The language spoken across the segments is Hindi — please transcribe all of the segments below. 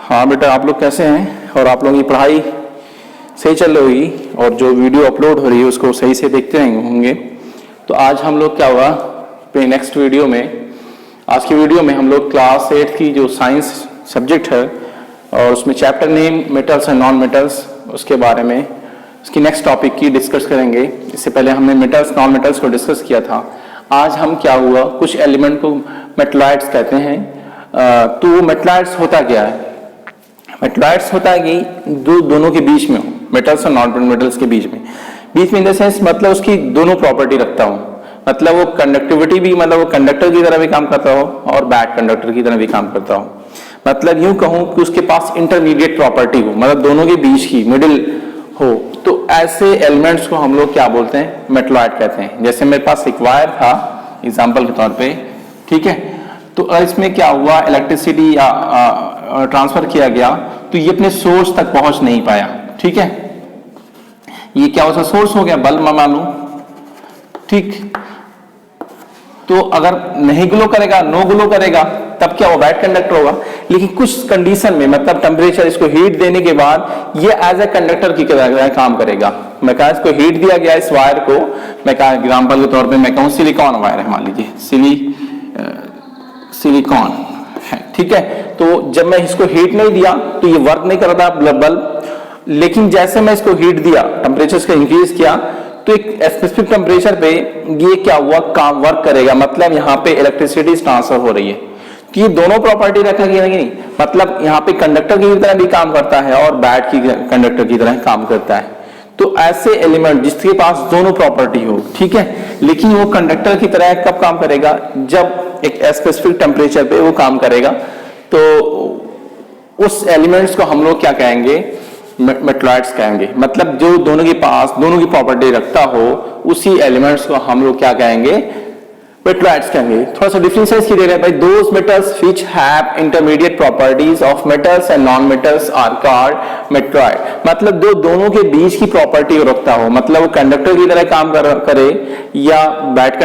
हाँ बेटा, आप लोग कैसे हैं और आप लोगों की पढ़ाई सही चल रही होगी और जो वीडियो अपलोड हो रही है उसको सही से देखते रहेंगे होंगे। तो आज हम लोग क्या हुआ अपने नेक्स्ट वीडियो में, आज की वीडियो में हम लोग क्लास 8 की जो साइंस सब्जेक्ट है और उसमें chapter name metals and non metals, उसके बारे में उसकी नेक्स्ट टॉपिक की डिस्कस करेंगे। इससे पहले हमने मेटल्स नॉन मेटल्स को डिस्कस किया था। आज हम क्या हुआ, कुछ एलिमेंट को मेटलॉइड्स कहते हैं। तो मेटलॉइड्स होता क्या है? मेटलॉइड्स होता है कि दोनों के बीच में हो, मेटल्स और नॉन मेटल्स के बीच में इन द सेंस मतलब उसकी दोनों प्रॉपर्टी रखता हूँ। मतलब वो कंडक्टिविटी भी, मतलब वो कंडक्टर की तरह भी काम करता हो और बैड कंडक्टर की तरह भी काम करता हो। मतलब यूं कहूं कि उसके पास इंटरमीडिएट प्रॉपर्टी हो, मतलब दोनों के बीच की मिडिल हो। तो ऐसे एलिमेंट्स को हम लोग क्या बोलते हैं? मेटलॉइड कहते हैं। जैसे मेरे पास एक वायर था एग्जाम्पल के तौर पे, ठीक है, तो इसमें क्या हुआ, इलेक्ट्रिसिटी या ट्रांसफर किया गया तो ये अपने सोर्स तक पहुंच नहीं पाया। ठीक है, ये क्या उसका सोर्स हो गया, बल्ब मान लो, ठीक। तो अगर नहीं ग्लो करेगा, नो ग्लो करेगा, तब क्या वो बैड कंडक्टर होगा। लेकिन कुछ कंडीशन में, मतलब टेम्परेचर, इसको हीट देने के बाद ये एज ए कंडक्टर की तरह काम करेगा। मैं कहा इसको हीट दिया गया इस वायर को, मैं कहा एग्जाम्पल के तौर पे मैं कहूँ सिलिकॉन वायर है, मान लीजिए सिलिकॉन है, ठीक है। तो जब मैं इसको हीट नहीं दिया तो ये वर्क नहीं करता बल्ब। लेकिन जैसे मैं इसको हीट दिया, टेम्परेचर का इंक्रीज किया, तो एक स्पेसिफिक टेम्परेचर पे ये क्या हुआ, काम वर्क करेगा। मतलब यहाँ पे इलेक्ट्रिसिटी ट्रांसफर हो रही है। तो ये दोनों प्रॉपर्टी रखा गया नहीं, मतलब यहाँ पे कंडक्टर की तरह भी काम करता है और बैड की कंडक्टर की तरह काम करता है। तो ऐसे एलिमेंट जिसके पास दोनों प्रॉपर्टी हो, ठीक है, लेकिन वो कंडक्टर की तरह कब काम करेगा, जब एक स्पेसिफिक टेम्परेचर पे वो काम करेगा। तो उस एलिमेंट्स को हम लोग क्या कहेंगे, मेटलॉइड्स कहेंगे। मतलब जो दोनों के पास दोनों की प्रॉपर्टी रखता हो, उसी एलिमेंट्स को हम लोग क्या कहेंगे, मेटलॉइड्स कहेंगे। थोड़ा सा डिफरेंशिएट किया गया भाई, those metals which have intermediate properties of metals and non metals are called metalloid. मतलब दोनों के बीच की प्रॉपर्टी रखता हो, मतलब वो कंडक्टर की तरह काम करे या बैड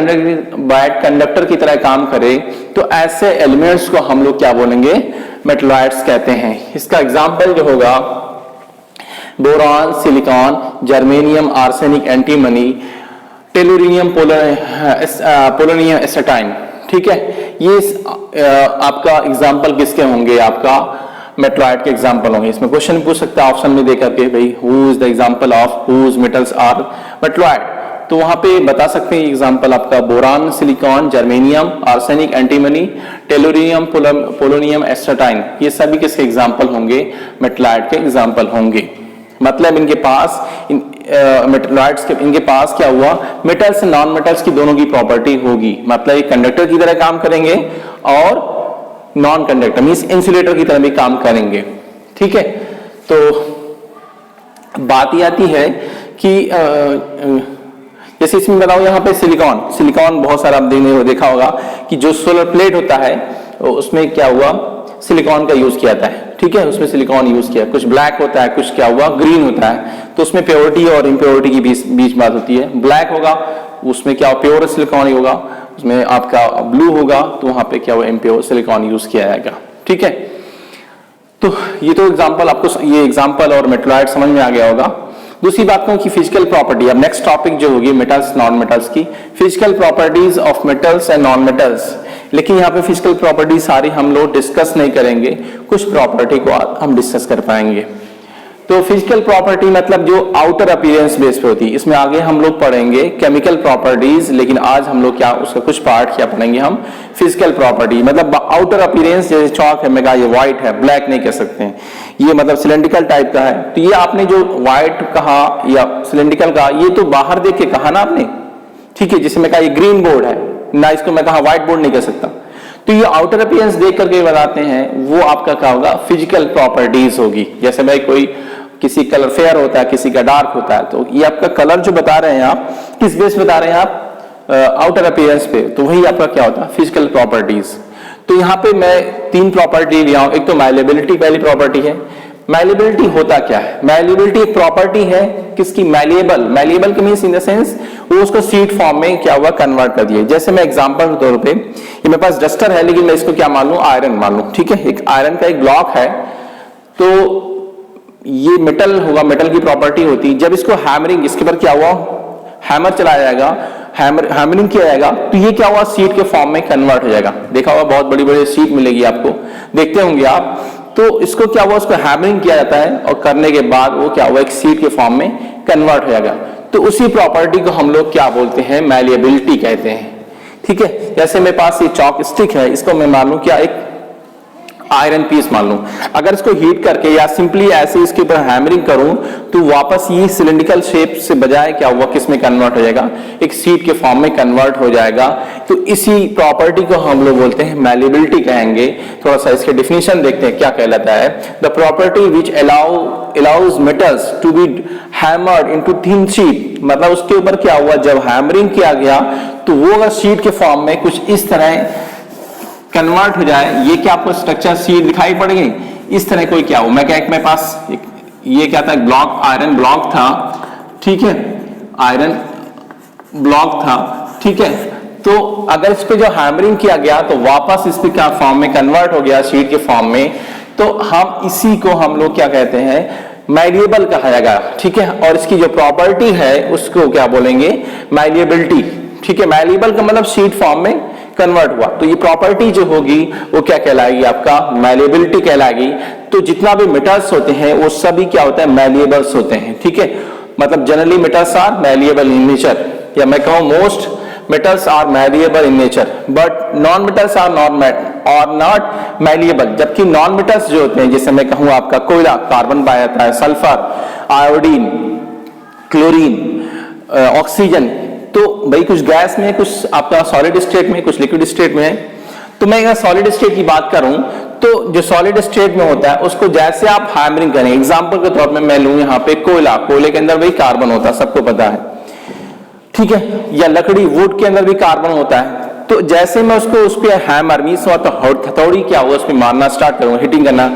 कंडक्टर की तरह काम करे, तो ऐसे एलिमेंट्स को हम लोग क्या बोलेंगे, मेटलॉइड्स कहते हैं। इसका एग्जाम्पल जो होगा, boron, silicon, germanium, arsenic, antimony, tellurium, polonium astatine, ठीक है। ये आपका एग्जाम्पल किसके होंगे, आपका मेटलॉइड के एग्जाम्पल होंगे। इसमें क्वेश्चन पूछ सकता है ऑप्शन में देकर के, भाई who is the example of whose metals are metalloid. तो वहां पे बता सकते हैं एग्जाम्पल आपका boron, silicon, germanium, arsenic, antimony, tellurium, polonium astatine, ये सभी किसके एग्जाम्पल होंगे, मेटलॉइड के एग्जाम्पल होंगे। मतलब इनके पास मेटलॉइड्स के इनके पास क्या हुआ, मेटल्स नॉन मेटल्स की दोनों की प्रॉपर्टी होगी। मतलब ये कंडक्टर की तरह काम करेंगे और नॉन कंडक्टर मींस इंसुलेटर की तरह भी काम करेंगे, ठीक है। तो बात ये आती है कि जैसे इसमें बताऊं, यहाँ पे सिलिकॉन बहुत सारा आपने देखा होगा कि जो सोलर प्लेट होता है उसमें क्या हुआ, सिलिकॉन का यूज किया जाता है, ठीक है। उसमें सिलिकॉन यूज किया, कुछ ब्लैक होता है, कुछ क्या हुआ ग्रीन होता है। तो उसमें प्योरिटी और इम्प्योरिटी की बीच बात होती है। ब्लैक होगा उसमें क्या प्योर सिलिकॉन ही होगा, उसमें आपका ब्लू होगा तो वहां पे क्या हुआ, इम्प्योर सिलिकॉन यूज किया जाएगा, ठीक है। तो ये तो एग्जाम्पल, आपको ये एग्जाम्पल और मेटलॉइड समझ में आ गया होगा। दूसरी बात कहूं कि फिजिकल प्रॉपर्टी, अब नेक्स्ट टॉपिक जो होगी मेटल्स नॉन मेटल्स की, physical properties of metals and non metals. लेकिन यहाँ पे फिजिकल प्रॉपर्टी सारी हम लोग डिस्कस नहीं करेंगे, कुछ प्रॉपर्टी को हम डिस्कस कर पाएंगे। तो फिजिकल प्रॉपर्टी मतलब जो आउटर अपीयरेंस बेस पे होती है, इसमें आगे हम लोग पढ़ेंगे केमिकल प्रॉपर्टीज, लेकिन आज हम लोग क्या उसका कुछ पार्ट क्या पढ़ेंगे हम, फिजिकल प्रॉपर्टी। मतलब आउटर अपीयरेंस, जैसे चौक है, मैं कहा ये व्हाइट है, ब्लैक नहीं कह सकते हैं, ये मतलब सिलेंड्रिकल टाइप का है। तो ये आपने जो व्हाइट कहा या सिलेंड्रिकल कहा, ये तो बाहर देख के कहा ना आपने, ठीक है। जैसे मैं कहा ये ग्रीन बोर्ड है ना, इसको मैं कहा व्हाइट बोर्ड नहीं कह सकता। तो ये आउटर अपीयरेंस देख करके बताते हैं, वो आपका क्या होगा, फिजिकल प्रॉपर्टीज होगी। जैसे भाई कोई किसी कलर फेयर होता है, किसी का डार्क होता है, तो ये आपका कलर जो बता रहे हैं आप, किस बेस बता रहे हैं आप, आउटर अपीयरेंस पे, तो वही आपका क्या होता है, फिजिकल प्रॉपर्टीज। तो यहाँ पे मैं तीन प्रॉपर्टी लिया हूं। एक तो मैलेबिलिटी पहली प्रॉपर्टी है। मैलिएबिलिटी होता क्या है? मैलिएबिलिटी एक प्रॉपर्टी है किसकी? मैलिएबल। मैलिएबल के मींस इन द सेंस वो उसको सीट फॉर्म में क्या हुआ, कन्वर्ट कर दिया। जैसे मैं एग्जांपल के तौर पे, ये मेरे पास डस्टर है लेकिन मैं इसको क्या मान लूं, आयरन मान लूं, ठीक है। एक आयरन का एक ब्लॉक है, तो ये मेटल होगा, मेटल की प्रॉपर्टी होती, जब इसको हैमरिंग, इसके ऊपर क्या हुआ, हैमर चलाया जाएगा, हैमरिंग किया जाएगा, तो ये क्या हुआ, शीट के फॉर्म में कन्वर्ट हो जाएगा। देखा होगा बहुत बड़ी बड़ी शीट मिलेगी आपको, देखते होंगे आप। तो इसको क्या हुआ, उसको हैमरिंग किया जाता है और करने के बाद वो क्या हुआ, एक शीट के फॉर्म में कन्वर्ट हो जाएगा। तो उसी प्रॉपर्टी को हम लोग क्या बोलते हैं, मैलिएबिलिटी कहते हैं। ठीक है, जैसे मेरे पास ये चॉक स्टिक है, इसको मैं मान लूं क्या, एक आयरन पीस मान लूं, अगर इसको हीट करके या सिंपली ऐसे इसके ऊपर हैमरिंग करूं तो वापस ये सिलिंड्रिकल शेप से बजाय क्या हुआ, किस में कन्वर्ट हो जाएगा, एक शीट के फॉर्म में कन्वर्ट हो जाएगा। तो इसी प्रॉपर्टी को हम लोग बोलते हैं मैलिएबिलिटी कहेंगे। थोड़ा सा इसके डिफिनीशन देखते हैं क्या कहलाता है। The property which allows metals to be hammered into thin sheet, मतलब उसके ऊपर क्या हुआ, जब हैमरिंग किया गया तो वो अगर शीट के फॉर्म में कुछ इस तरह कन्वर्ट हो जाए, ये क्या आपको स्ट्रक्चर शीट दिखाई पड़ेगी, इस तरह कोई क्या हो, मैं क्या, मेरे पास ये क्या था, ब्लॉक, आयरन ब्लॉक था, ठीक है, आयरन ब्लॉक था, ठीक है। तो अगर इस पे जो हैमरिंग किया गया तो वापस इस पे क्या फॉर्म में कन्वर्ट हो गया, शीट के फॉर्म में, तो हम इसी को हम लोग क्या कहते हैं, मैलिएबल कहा जाएगा। ठीक है, और इसकी जो प्रॉपर्टी है उसको क्या बोलेंगे, मैलिएबिलिटी। ठीक है, मैलिएबल का मतलब शीट फॉर्म में कन्वर्ट हुआ, तो ये प्रॉपर्टी जो होगी वो क्या कहलाएगी, आपका मैलिएबिलिटी कहलाएगी। तो जितना भी मेटल्स होते हैं वो सभी क्या होता है, मैलिएबल्स होते हैं। ठीक है, मतलब generally metals are malleable in nature, या मैं कहूं most metals are malleable in nature, but non metals are not malleable. जबकि नॉन मेटल्स जो होते हैं, जैसे मैं कहूं आपका कोयला, कार्बन पाया जाता है, सल्फर, आयोडीन, क्लोरीन, ऑक्सीजन, तो भाई कुछ गैस में, कुछ आपका सॉलिड स्टेट में, कुछ लिक्विड स्टेट में है। तो मैं अगर सॉलिड स्टेट की बात करूं तो जो सॉलिड स्टेट में होता है उसको जैसे आप हैमरिंग करें, एग्जांपल के तौर पे मैं लूं यहाँ पे कोयला, कोयले के अंदर भाई कार्बन होता है, सबको पता है, ठीक है, या लकड़ी, वुड के अंदर भी कार्बन होता है। तो जैसे मैं उसको उस पर हैमर मींस हथौड़ी क्या हुआ, उस पर मारना स्टार्ट करूंगा, हिटिंग करना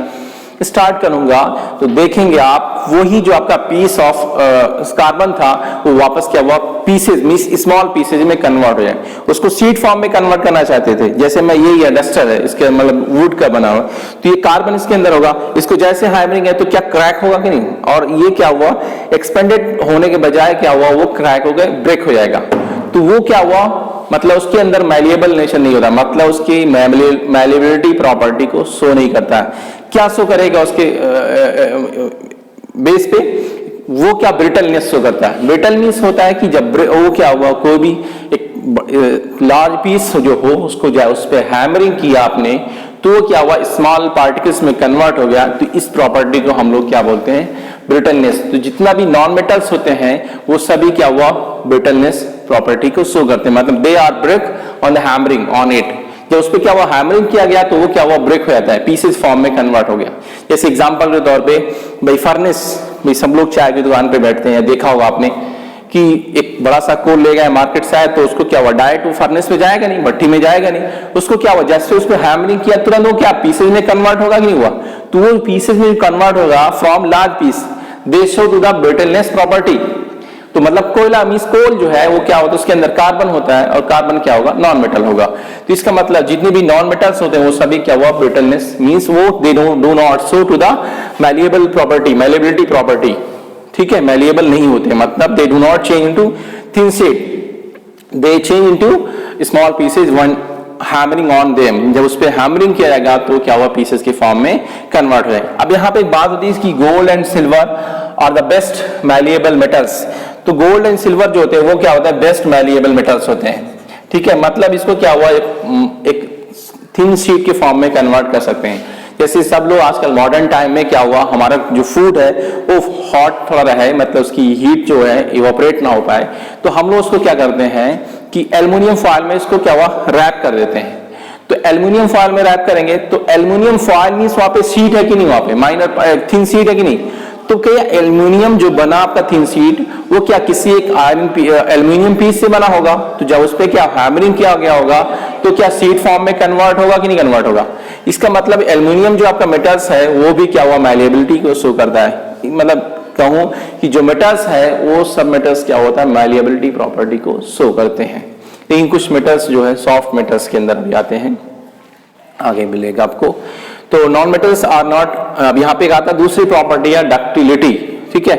स्टार्ट करूंगा, तो देखेंगे आप वही जो आपका पीस ऑफ कार्बन था वो वापस क्या हुआ, पीसेज मींस स्मॉल पीसेज में कन्वर्ट हो जाए। उसको शीट फॉर्म में कन्वर्ट करना चाहते थे, जैसे मैं ये डस्टर है, इसके मतलब वुड का बना हुआ, तो ये कार्बन इसके अंदर होगा, इसको जैसे हैमरिंग है तो क्या क्रैक होगा कि नहीं, और ये क्या हुआ, एक्सपेंडेड होने के बजाय क्या हुआ, वो क्रैक हो गए, ब्रेक हो जाएगा। तो वो क्या हुआ, मतलब उसके अंदर मैलिएबल नेचर नहीं होता, मतलब उसकी मैलिएबिलिटी प्रॉपर्टी को शो नहीं करता है। क्या शो करेगा उसके बेस पे, वो क्या ब्रिटलनेस शो करता है। ब्रिटलनेस होता है कि जब वो क्या हुआ, कोई भी एक लार्ज पीस जो हो उसको जो है उस पर हैमरिंग किया आपने, तो वो क्या हुआ, स्मॉल पार्टिकल्स में कन्वर्ट हो गया। तो इस प्रॉपर्टी को हम लोग क्या बोलते हैं, ब्रिटलनेस। तो जितना भी नॉन मेटल्स होते हैं वो सभी क्या हुआ, ब्रिटलनेस प्रॉपर्टी को शो करते हैं, मतलब they are break on the hammering on it. जब उस पर क्या हुआ, हैमरिंग किया गया तो वो क्या हुआ, ब्रेक हो जाता है, पीसेस फॉर्म में कन्वर्ट हो गया। जैसे एग्जांपल के तौर पे भाई फर्नेस, भाई सब लोग चाय की दुकान पे बैठते हैं, देखा होगा आपने कि एक बड़ा सा कोल ले गए मार्केट से आए, तो उसको क्या हुआ, डायरेक्ट वो फर्नेस में जाएगा नहीं, भट्टी में जाएगा नहीं, उसको क्या हुआ, जैसे उसको हैमरिंग किया तुरंत वो क्या पीसेज में कन्वर्ट होगा कि नहीं हुआ, तो वो पीसेज में कन्वर्ट होगा from large piece, they show to the brittleness property. तो मतलब कोयला मींस कोल जो है वो क्या होता है, उसके अंदर कार्बन होता है, और कार्बन क्या होगा, नॉन मेटल होगा। तो इसका मतलब जितने भी नॉन मेटल्स होते हैं वो सभी क्या हुआ, ब्रिटलनेस मींस वो they do not show to the malleable property, malleability property. ठीक है, मैलिएबल नहीं होते, मतलब they do not change into thin sheet, they change into small pieces when hammering on them. जब उस पे हैमरिंग किया जाएगा तो क्या हुआ, पीसेस के फॉर्म में कन्वर्ट हो जाए। अब यहाँ पे एक बात होती है कि gold and silver are the best malleable metals. तो गोल्ड एंड सिल्वर जो होते हैं वो क्या होता है, बेस्ट मैलिएबल मेटल्स होते हैं। ठीक है, मतलब इसको क्या हुआ, एक थिन शीट के फॉर्म में कन्वर्ट कर सकते हैं। जैसे सब लोग आजकल मॉडर्न टाइम में क्या हुआ, हमारा जो फूड है वो हॉट थोड़ा रहे, मतलब उसकी हीट जो है इवोपरेट ना हो पाए, तो हम लोग उसको क्या करते हैं कि एल्युमिनियम फॉइल में इसको क्या हुआ, रैप कर देते हैं। तो एल्युमिनियम फॉइल में रैप करेंगे तो एल्युमिनियम फॉइल मींस वहां पे शीट है कि नहीं, वहां पे माइनर थिन शीट है कि नहीं, तो क्या एल्युमिनियम जो बना आपका थिन शीट वो क्या किसी एक आयरन एल्युमिनियम पीस से बना होगा। तो जब उस पर क्या हैमरिंग किया गया होगा तो क्या शीट फॉर्म में कन्वर्ट होगा कि नहीं कन्वर्ट होगा। इसका मतलब एल्युमिनियम जो आपका मेटल्स है वो भी क्या हुआ, मैलिएबिलिटी को शो करता है। मतलब कहूं कि जो मेटल्स है वो सब मेटल्स क्या होता है, मैलिएबिलिटी प्रॉपर्टी को शो करते हैं। लेकिन कुछ मेटल्स जो है सॉफ्ट मेटल्स के अंदर भी आते हैं, आगे मिलेगा आपको। तो नॉन मेटल्स आर नॉट, अब यहाँ पे आता दूसरी प्रॉपर्टी है डक्टिलिटी, ठीक है।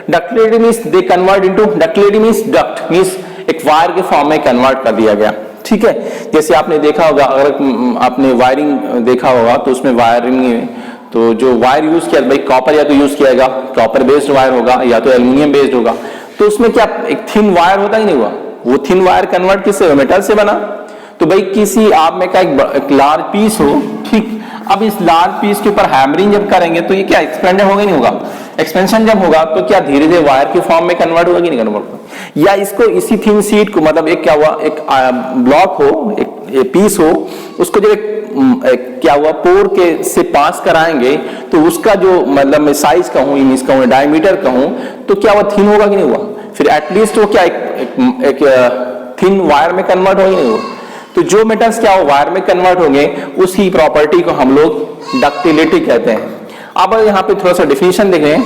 Ductility means they convert into, ductility means duct means एक वायर के फॉर्म में कन्वर्ट कर दिया गया, ठीक है। जैसे आपने देखा होगा, अगर आपने वायरिंग देखा होगा तो उसमें वायरिंग में तो जो वायर यूज किया भाई कॉपर या तो यूज किया जाएगा, कॉपर बेस्ड वायर होगा या तो एल्यूमिनियम बेस्ड होगा। तो उसमें क्या एक थिन वायर होता ही नहीं हुआ, वो थिन वायर कन्वर्ट किससे, मेटल से बना। तो भाई किसी आप में का एक लार्ज पीस हो, ठीक, अब इस लार्ज पीस के ऊपर हैमरिंग जब करेंगे तो ये क्या एक्सपेंड होगा नहीं होगा, एक्सपेंशन जब होगा तो क्या धीरे धीरे वायर के फॉर्म में कन्वर्ट होगा कि नहीं कन्वर्ट होगा। या इसको इसी थिन शीट को, मतलब एक क्या हुआ, एक ब्लॉक हो, एक पीस हो, उसको जब एक क्या हुआ पोर के से पास कराएंगे तो उसका जो मतलब मैं साइज कहूं, इमेज कहूं, डायमीटर कहूं, तो क्या वो थिन होगा कि नहीं हुआ, फिर एटलीस्ट वो क्या एक थिन वायर में कन्वर्ट होगा नहीं होगा। तो जो मेटल्स क्या हो वायर में कन्वर्ट होंगे उसी प्रॉपर्टी को हम लोग डक्टिलिटी कहते हैं। अब यहाँ पे थोड़ा सा डिफिनेशन देख रहे हैं,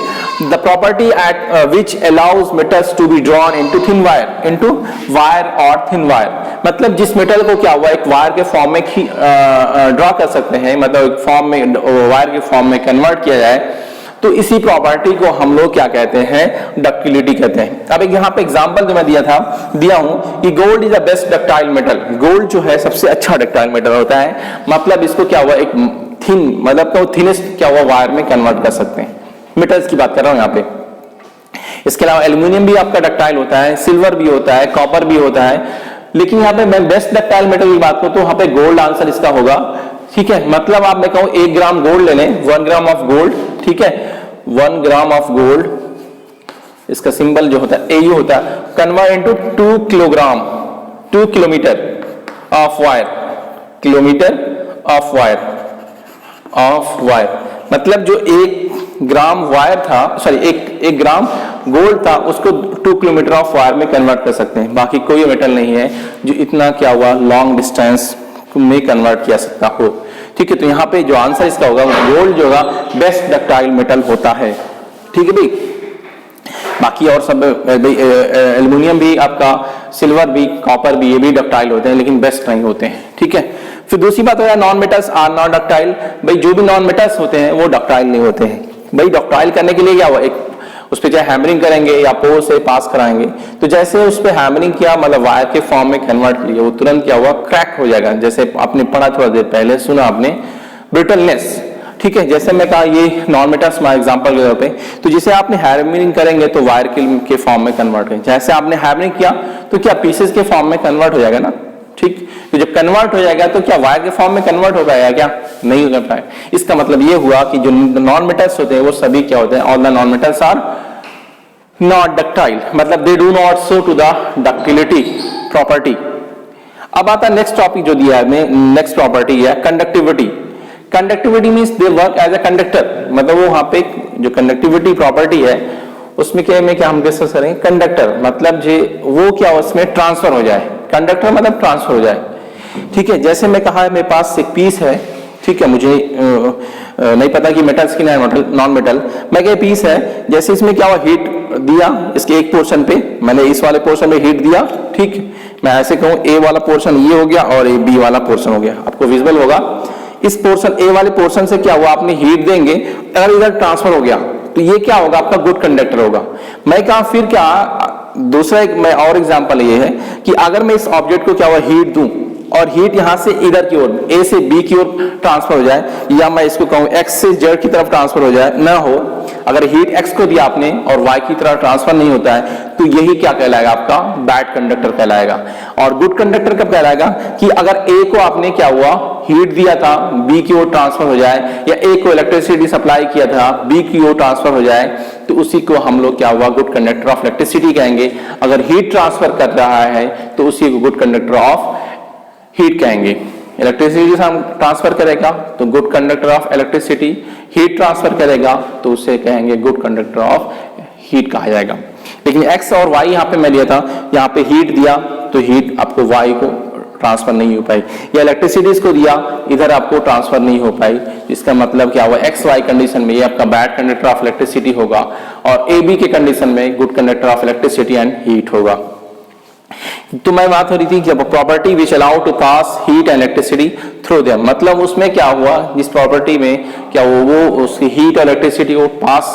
the property at which allows metals to be drawn into thin wire, into wire और थिन वायर, मतलब जिस मेटल को क्या हुआ एक वायर के फॉर्म में ड्रॉ कर सकते हैं, मतलब एक फॉर्म में वायर के फॉर्म में कन्वर्ट किया जाए, तो इसी प्रॉपर्टी को हम लोग क्या कहते हैं, डक्टिलिटी कहते हैं। अब एक यहाँ पे एग्जांपल जो मैं दिया हूं कि gold is the best ductile metal, gold जो है सबसे अच्छा डक्टाइल मेटल होता है, मतलब इसको क्या हुआ एक थिन, मतलब क्या थिनेस्ट क्या हुआ वायर में कन्वर्ट कर सकते हैं। मेटल्स की बात कर रहा हूं यहाँ पे। इसके अलावा एल्यूमिनियम भी आपका डक्टाइल होता है, सिल्वर भी होता है, कॉपर भी होता है, लेकिन यहाँ पे मैं बेस्ट डक्टाइल मेटल की बात करूं तो यहाँ पे गोल्ड आंसर इसका होगा, ठीक है। मतलब आप मैं कहूं 1 ग्राम गोल्ड ले लें, 1 ग्राम ऑफ गोल्ड, ठीक है, 1 ग्राम ऑफ गोल्ड, इसका सिंबल जो होता है AU होता है, convert into 2 kilogram, 2 kilometre of wire, kilometre of wire, मतलब जो 1 ग्राम वायर था, सॉरी 1 ग्राम गोल्ड था, उसको 2 किलोमीटर ऑफ वायर में कन्वर्ट कर सकते हैं। बाकी कोई मेटल नहीं है जो इतना क्या हुआ लॉन्ग डिस्टेंस में कन्वर्ट किया सकता हो, ठीक है। तो यहाँ पे जो आंसर इसका होगा गोल्ड जो होगा बेस्ट डक्टाइल मेटल होता है, ठीक है भाई। बाकी और सब एल्यूमिनियम भी आपका, सिल्वर भी, कॉपर भी, ये भी डक्टाइल होते हैं लेकिन बेस्ट नहीं होते हैं, ठीक है। फिर दूसरी बात हो जाए non metals are not ductile, भाई जो भी नॉन मेटल्स होते हैं वो डक्टाइल नहीं होते हैं। भाई डक्टाइल करने के लिए क्या हुआ, एक उस पर चाहे हैमरिंग करेंगे या पोर से पास कराएंगे, तो जैसे उस पर हैमरिंग किया मतलब वायर के फॉर्म में कन्वर्ट किया, वो तुरंत क्या हुआ क्रैक हो जाएगा। जैसे आपने पढ़ा थोड़ा देर पहले सुना आपने ब्रिटलनेस, ठीक है। जैसे मैं कहा ये नॉन मेटल्स में एग्जांपल के तौर पे, तो जैसे आपने हैमरिंग करेंगे तो वायर के फॉर्म में कन्वर्ट हो, जैसे आपने हैमरिंग किया तो क्या पीसेस के फॉर्म में कन्वर्ट हो जाएगा ना, ठीक। तो जब कन्वर्ट हो जाएगा तो क्या वायर के फॉर्म में कन्वर्ट हो पाएगा, क्या नहीं हो पाएगा। इसका मतलब ये हुआ कि जो नॉन मेटल्स होते हैं वो सभी क्या होते हैं, all the non metals are not ductile, मतलब they do not show to the ductility property. अब आता है नेक्स्ट टॉपिक जो दिया है, नेक्स्ट प्रॉपर्टी है conductivity. Conductivity means they work as a conductor, मतलब वो वहां पे जो कंडक्टिविटी प्रॉपर्टी है उसमें क्या हम डिस्कस करेंगे, कंडक्टर मतलब वो क्या उसमें ट्रांसफर हो जाए, कंडक्टर मतलब ट्रांसफर हो जाए, ठीक है। जैसे मैं कहा मेरे पास एक पीस है, ठीक है, मुझे नहीं पता कि मेटल्स की नॉन मेटल, मैं क्या पीस है, जैसे इसमें क्या हुआ हीट दिया, इसके एक पोर्शन पे मैंने इस वाले पोर्शन में हीट दिया, ठीक, मैं ऐसे कहूं ए वाला पोर्शन ये हो गया और ए बी वाला पोर्शन हो गया, आपको विजिबल होगा। इस पोर्शन ए वाले पोर्शन से क्या हुआ आपने हीट देंगे, अगर इधर ट्रांसफर हो गया तो ये क्या होगा आपका गुड कंडक्टर होगा। मैं कहा फिर क्या दूसरा एक मैं और एग्जांपल ये है कि अगर मैं इस ऑब्जेक्ट को क्या हुआ हीट दूं और हीट यहां से इधर की ओर ए से बी की ओर ट्रांसफर हो जाए, या मैं इसको कहूं एक्स से जेड की तरफ ट्रांसफर हो जाए, ना हो, अगर हीट एक्स को दिया आपने और वाई की तरफ ट्रांसफर नहीं होता है तो यही क्या कहलाएगा आपका बैड कंडक्टर कहलाएगा। और गुड कंडक्टर कब कहलाएगा कि अगर ए को आपने क्या हुआ हीट दिया था बी की ओर ट्रांसफर हो जाए, या ए को इलेक्ट्रिसिटी सप्लाई किया था बी की ओर ट्रांसफर हो जाए, तो उसी को हम लोग क्या हुआ गुड कंडक्टर ऑफ इलेक्ट्रिसिटी कहेंगे। अगर हीट ट्रांसफर कर रहा है तो उसी को गुड कंडक्टर ऑफ हीट कहेंगे। इलेक्ट्रिसिटी ट्रांसफर करेगा तो good conductor of electricity, heat transfer करेगा तो उसे कहेंगे गुड कंडक्टर ऑफ हीट कहा जाएगा। लेकिन एक्स और वाई यहाँ पे मैं लिया था, यहाँ पे हीट दिया तो हीट आपको वाई को ट्रांसफर नहीं हो पाई, या इलेक्ट्रिसिटी को दिया इधर आपको ट्रांसफर नहीं हो पाई, इसका मतलब क्या हुआ एक्स वाई कंडीशन में ये आपका बैड कंडक्टर ऑफ इलेक्ट्रिसिटी होगा, और ए बी के कंडीशन में good conductor of electricity and heat होगा। तो मैं बात हो रही थी कि property which allow to pass heat and electricity through them, मतलब उसमें क्या हुआ, जिस प्रॉपर्टी में क्या वो उसकी हीट और इलेक्ट्रिसिटी को पास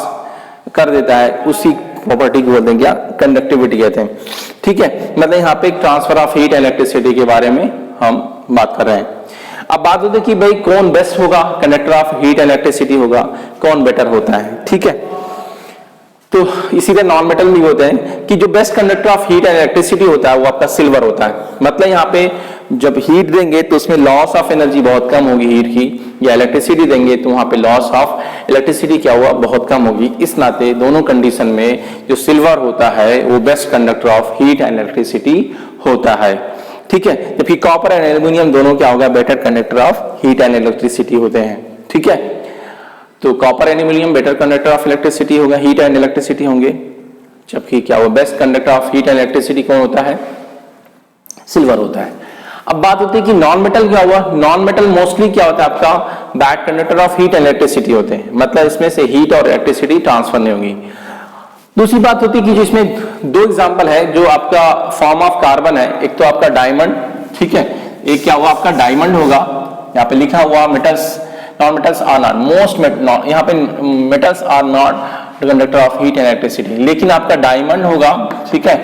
कर देता है, उसी प्रॉपर्टी को बोलते हैं क्या, कंडक्टिविटी कहते हैं। ठीक है, मतलब यहाँ पे एक transfer of heat and electricity के बारे में हम बात कर रहे हैं। अब बात होती है कि भाई कौन बेस्ट होगा, conductor of heat and electricity होगा, कौन बेटर होता है। ठीक है, तो इसी तरह नॉन मेटल भी होते हैं कि जो best conductor of heat and electricity होता है वो आपका सिल्वर होता है। मतलब यहाँ पे जब हीट देंगे तो उसमें लॉस ऑफ एनर्जी बहुत कम होगी हीट की, या इलेक्ट्रिसिटी देंगे तो वहां पे लॉस ऑफ इलेक्ट्रिसिटी क्या हुआ, बहुत कम होगी। इस नाते दोनों कंडीशन में जो सिल्वर होता है वो best conductor of heat and electricity होता है। ठीक है, जबकि कॉपर एंड एल्यूमिनियम दोनों क्या होगा, better conductor of heat and electricity होते हैं। ठीक है, तो copper and aluminium better conductor of electricity होगा, हीट एंड इलेक्ट्रिसिटी होंगे, जबकि क्या वो best conductor of heat and electricity कौन होता है, सिल्वर होता है। अब बात होती है कि नॉन मेटल क्या हुआ, नॉन मेटल मोस्टली क्या होता है आपका, bad conductor of heat and electricity होते हैं, मतलब इसमें से हीट और इलेक्ट्रिसिटी ट्रांसफर नहीं होगी। दूसरी बात होती है कि जिसमें दो एग्जांपल है जो आपका फॉर्म ऑफ कार्बन है, एक तो आपका डायमंड, ठीक है, एक क्या हुआ आपका डायमंड होगा, यहाँ पे लिखा हुआ metals, non metals are not most, यहाँ पे metals are not conductor of heat and electricity, लेकिन आपका डायमंड होगा। ठीक है,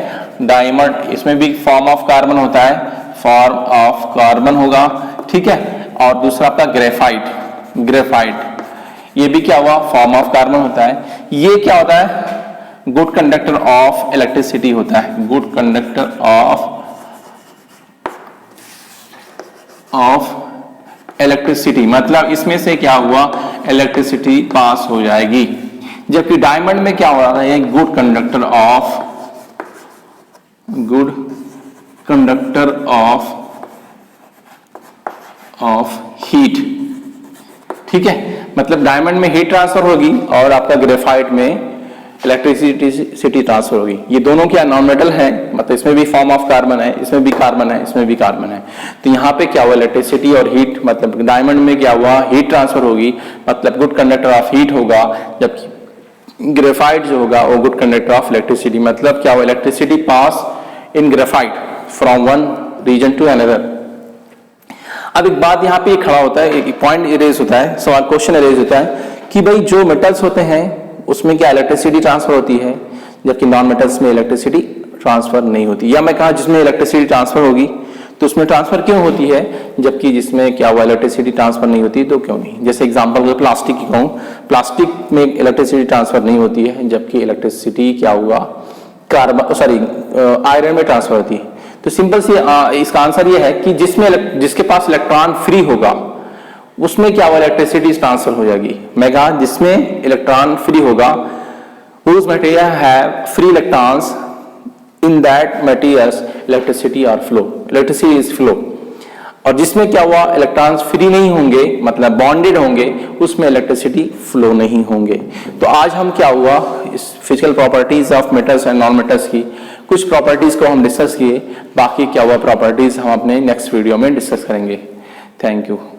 डायमंड इसमें भी फॉर्म ऑफ कार्बन होता है, फॉर्म ऑफ कार्बन होगा। ठीक है, और दूसरा आपका ग्रेफाइट, ग्रेफाइट ये भी क्या हुआ, फॉर्म ऑफ कार्बन होता है। ये क्या होता है, गुड कंडक्टर ऑफ इलेक्ट्रिसिटी होता है, गुड कंडक्टर ऑफ इलेक्ट्रिसिटी, मतलब इसमें से क्या हुआ, इलेक्ट्रिसिटी पास हो जाएगी। जबकि डायमंड में क्या हो रहा है, गुड कंडक्टर ऑफ हीट। ठीक है, मतलब डायमंड में हीट ट्रांसफर होगी और आपका ग्रेफाइट में इलेक्ट्रिसिटी ट्रांसफर होगी। ये दोनों क्या नॉन मेटल है, मतलब इसमें भी फॉर्म ऑफ कार्बन है, इसमें भी कार्बन है, इसमें भी कार्बन है। तो यहाँ पे क्या हुआ, इलेक्ट्रिसिटी और हीट, मतलब डायमंड में क्या हुआ, हीट ट्रांसफर होगी, मतलब गुड कंडक्टर ऑफ हीट होगा, जबकि ग्रेफाइट जो होगा वो गुड कंडक्टर ऑफ इलेक्ट्रिसिटी, मतलब क्या हुआ, electricity pass in graphite from one region to another. अब एक बात यहाँ पे खड़ा होता है, एक पॉइंट इरेज होता है, सवाल क्वेश्चन इरेज होता है कि भाई जो मेटल्स होते हैं उसमें क्या इलेक्ट्रिसिटी ट्रांसफर होती है, जबकि नॉन मेटल्स में इलेक्ट्रिसिटी ट्रांसफर नहीं होती। या मैं कहा जिसमें इलेक्ट्रिसिटी ट्रांसफर होगी तो उसमें ट्रांसफर क्यों होती है, जबकि जिसमें क्या हुआ इलेक्ट्रिसिटी ट्रांसफर नहीं होती तो क्यों नहीं। जैसे एग्जांपल को प्लास्टिक की कहूँ, प्लास्टिक में इलेक्ट्रिसिटी ट्रांसफर नहीं होती है, जबकि इलेक्ट्रिसिटी क्या हुआ, कार्बन सॉरी आयरन में ट्रांसफर होती है। तो सिंपल सी इसका आंसर ये है कि जिसके पास इलेक्ट्रॉन फ्री होगा उसमें क्या हुआ, इलेक्ट्रिसिटी ट्रांसफर हो जाएगी। मैं कहा जिसमें इलेक्ट्रॉन फ्री होगा, whose material have free electrons, in that materials electricity or flow, electricity is flow। और जिसमें क्या हुआ, इलेक्ट्रॉन्स फ्री नहीं होंगे, मतलब बॉन्डेड होंगे, उसमें इलेक्ट्रिसिटी फ्लो नहीं होंगे। तो आज हम क्या हुआ, इस physical properties of metals and non metals की कुछ प्रॉपर्टीज को हम डिस्कस किए, बाकी क्या हुआ प्रॉपर्टीज हम अपने नेक्स्ट वीडियो में डिस्कस करेंगे। Thank you.